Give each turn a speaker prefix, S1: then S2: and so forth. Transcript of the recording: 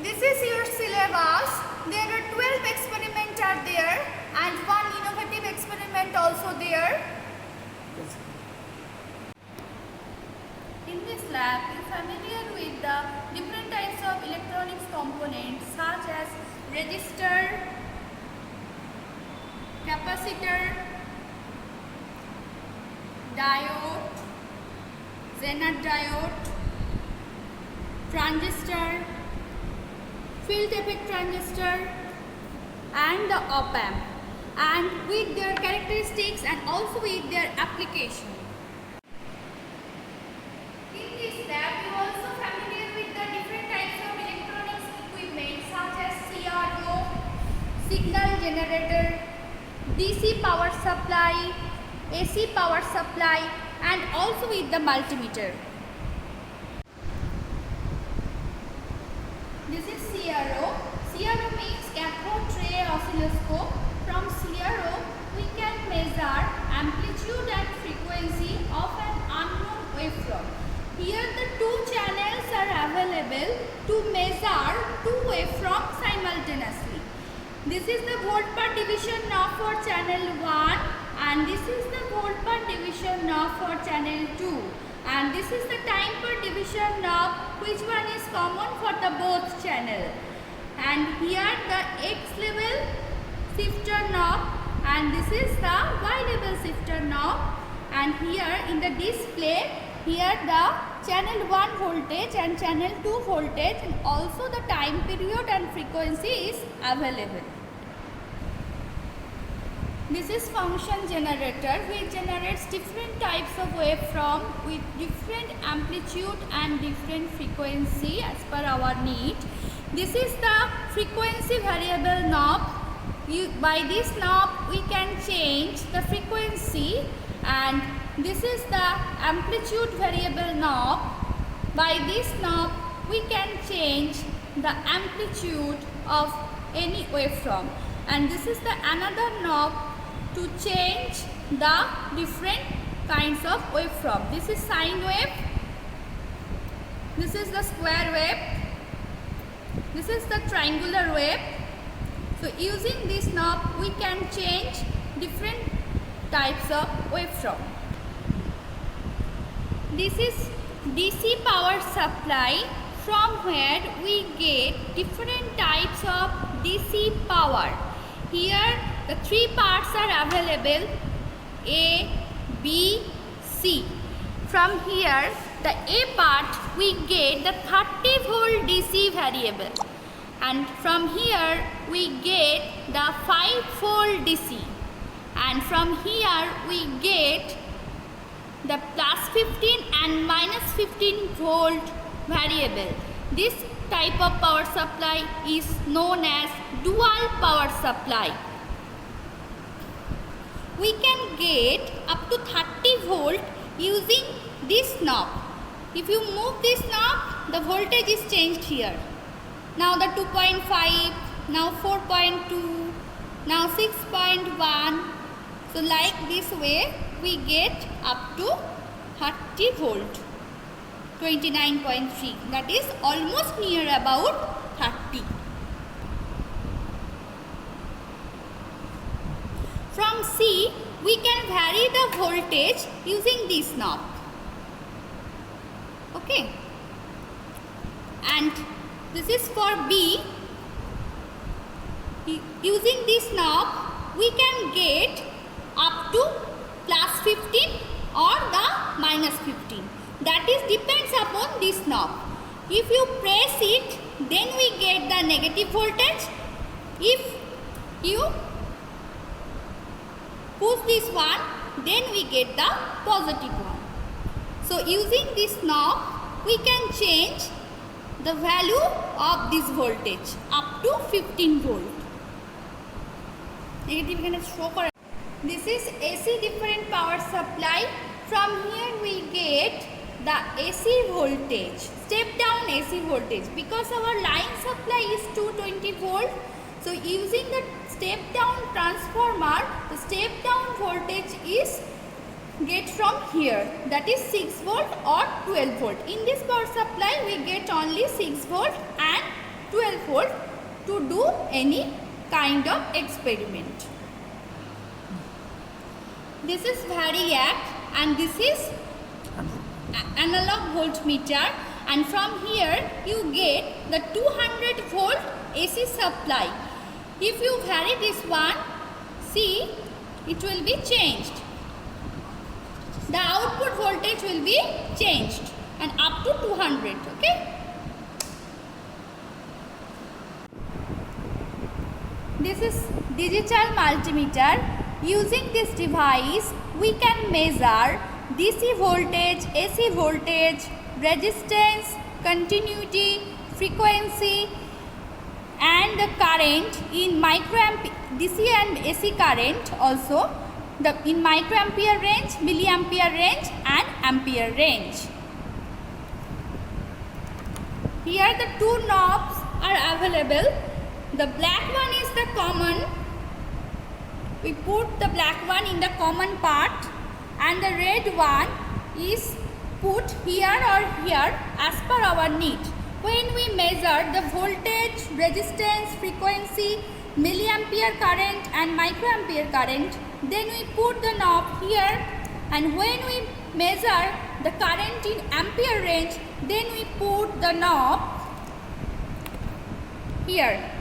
S1: This is your syllabus. There are 12 experiments are there and one innovative experiment also there. In this lab, you are familiar with the different types of electronics components such as resistor, capacitor, diode, Zener diode, transistor, field effect transistor and the op-amp, and with their characteristics and also with their application. In this lab, you are also familiar with the different types of electronics equipment such as CRO, signal generator, DC power supply, AC power supply and also with the multimeter. This is CRO. CRO means cathode ray oscilloscope. From CRO, we can measure amplitude and frequency of an unknown waveform. Here the two channels are available to measure two waveforms simultaneously. This is the volt per division knob for channel 1 and this is the volt per division knob for channel 2. And this is the time per division knob, which one is common for the both channel. And here the X level shifter knob and this is the Y level shifter knob. And here in the display, here the channel 1 voltage and channel 2 voltage and also the time period and frequency is available. This is function generator which generates different types of waveform with different amplitude and different frequency as per our need. This is the frequency variable knob. By this knob we can change the frequency, and this is the amplitude variable knob. By this knob we can change the amplitude of any waveform, and this is the another knob to change the different kinds of waveform. This is sine wave, this is the square wave, this is the triangular wave. So using this knob we can change different types of waveform. This is DC power supply, from where we get different types of DC power. Here the three parts are available, A, B, C. From here the A part we get the 30 volt DC variable, and from here we get the 5 volt DC, and from here we get the plus 15 and minus 15 volt variable. This type of power supply is known as dual power supply. We can get up to 30 volt using this knob. If you move this knob, the voltage is changed here. Now the 2.5, now 4.2, now 6.1. So like this way we get up to 30 volt, 29.3, that is almost near about 30. From C, we can vary the voltage using this knob. Okay. And this is for B. Using this knob, we can get up to plus 15 or the minus 15. That is depends upon this knob. If you press it, then we get the negative voltage. If you push this one, then we get the positive one. So using this knob, we can change the value of this voltage up to 15 volt. This is AC different power supply. From here we get the AC voltage, step down AC voltage, because our line supply is 220 volt. So using the step down transformer, the step down voltage is get from here, that is 6 volt or 12 volt. In this power supply we get only 6 volt and 12 volt to do any kind of experiment. This is variac and this is analog voltmeter, and from here you get the 200 volt AC supply. If you vary this one, see, it will be changed. The output voltage will be changed and up to 200, okay? This is digital multimeter. Using this device, we can measure DC voltage, AC voltage, resistance, continuity, frequency, and the current in microampere, DC and AC current also, in microampere range, milliampere range, and ampere range. Here the two knobs are available. The black one is the common. We put the black one in the common part, and the red one is put here or here as per our need. When we measure the voltage, resistance, frequency, milliampere current and microampere current, then we put the knob here, and when we measure the current in ampere range, then we put the knob here.